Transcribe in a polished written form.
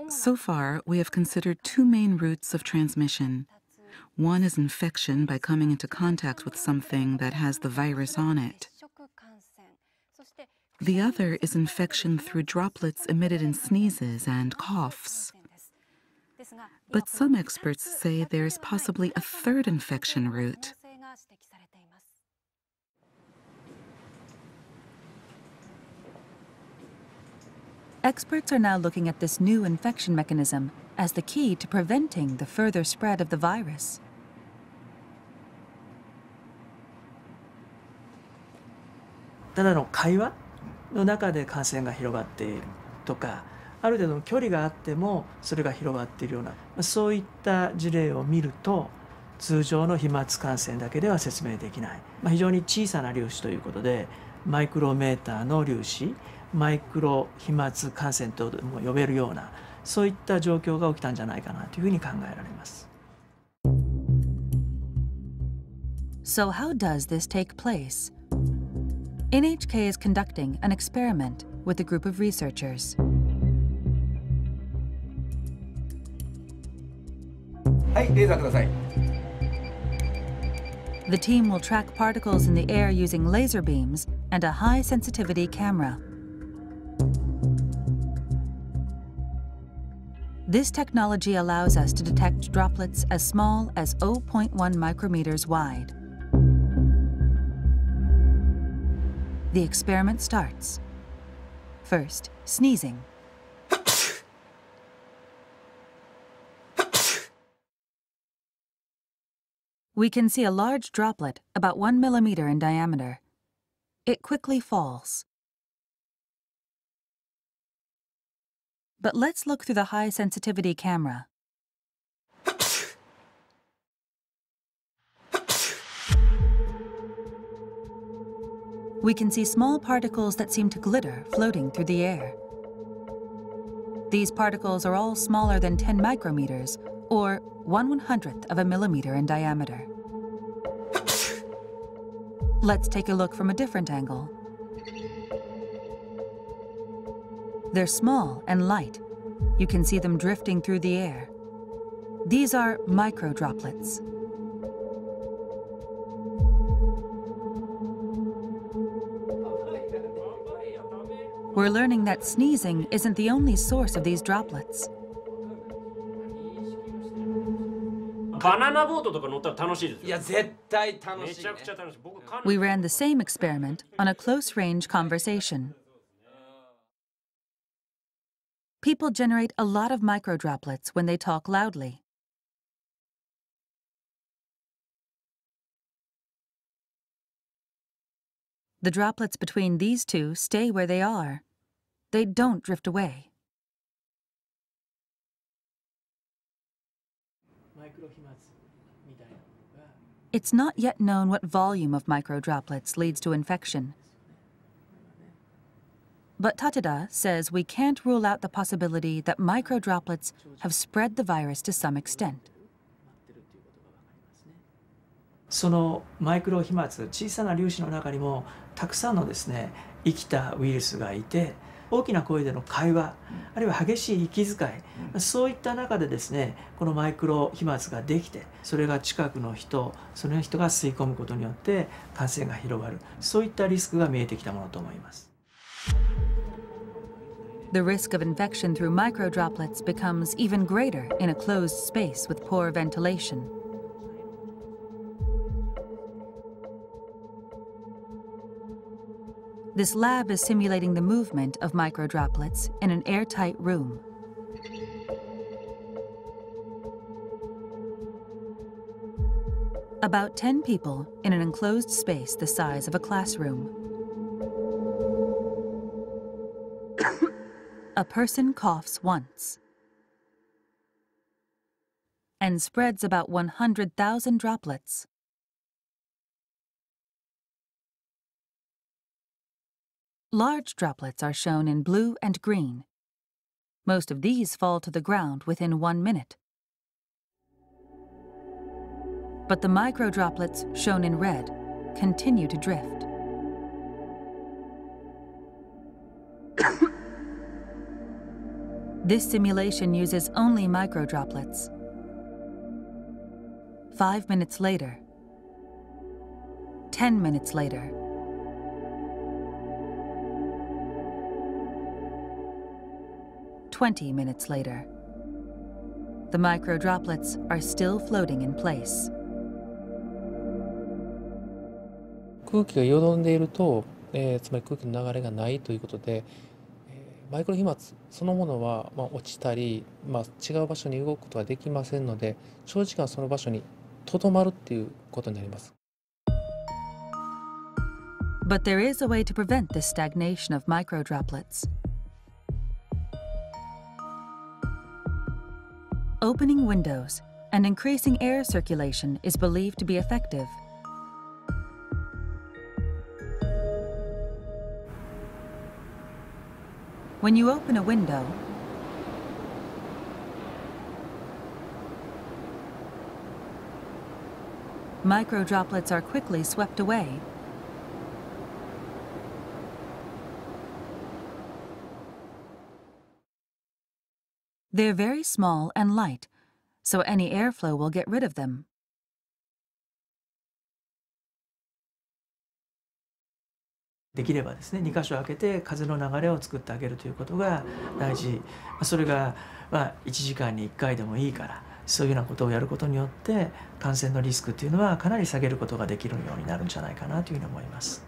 So far, we have considered two main routes of transmission. One is infection by coming into contact with something that has the virus on it. The other is infection through droplets emitted in sneezes and coughs. But some experts say there is possibly a third infection route. Experts are now looking at this new infection mechanism as the key to preventing the further spread of the virus.ただの会話の中で感染が広がっているとか、ある程度の距離があってもそれが広がっているような、そういった事例を見ると、通常の飛沫感染だけでは説明できない。非常に小さな粒子ということで、マイクロメーターの粒子、マイクロ飛沫感染とも呼べるような、そういった状況が起きたんじゃないかなというふうに考えられます。So how does this take place? NHK is conducting an experiment with a group of researchers. はい、レーザーください。The team will track particles in the air using laser beams and a high-sensitivity camera. This technology allows us to detect droplets as small as 0.1 micrometers wide. The experiment starts. First, sneezing. We can see a large droplet about 1 millimeter in diameter. It quickly falls. But let's look through the high-sensitivity camera. We can see small particles that seem to glitter floating through the air. These particles are all smaller than 10 micrometers, or 1/100th of a millimeter in diameter. Let's take a look from a different angle. They're small and light. You can see them drifting through the air. These are microdroplets. We're learning that sneezing isn't the only source of these droplets. We ran the same experiment on a close-range conversation. People generate a lot of microdroplets when they talk loudly. The droplets between these two stay where they are. They don't drift away. It's not yet known what volume of microdroplets leads to infection. But Tateda says we can't rule out the possibility that microdroplets have spread the virus to some extent. そのマイクロ飛沫、小さな粒子の中にもたくさんのですね、生きたウイルスがいて、大きな声での会話、あるいは激しい息遣い、そういった中でですね、このマイクロ飛沫ができて、それが近くの人、その人が吸い込むことによって感染が広がる、そういったリスクが見えてきたものと思います。The risk of infection through microdroplets becomes even greater in a closed space with poor ventilation. This lab is simulating the movement of microdroplets in an airtight room. About 10 people in an enclosed space the size of a classroom. A person coughs once and spreads about 100,000 droplets. Large droplets are shown in blue and green. Most of these fall to the ground within 1 minute. But the microdroplets, shown in red, continue to drift. This simulation uses only microdroplets. 5 minutes later, 10 minutes later, 20 minutes later, the microdroplets are still floating in place. 空気がよどんでいると、つまり空気の流れがないということで、マイクロ飛沫そのものは、落ちたり、違う場所に動くことはできませんので、長時間その場所にとどまるっていうことになります。But there is a way to prevent this stagnation of microdroplets. Opening windows and increasing air circulation is believed to be effective. When you open a window, microdroplets are quickly swept away. They're very small and light, so any airflow will get rid of them. できればですね、2箇所開けて風の流れを作ってあげるということが大事。それが1時間に1回でもいいから、そういうようなことをやることによって感染のリスクっていうのはかなり下げることができるようになるんじゃないかなというふうに思います。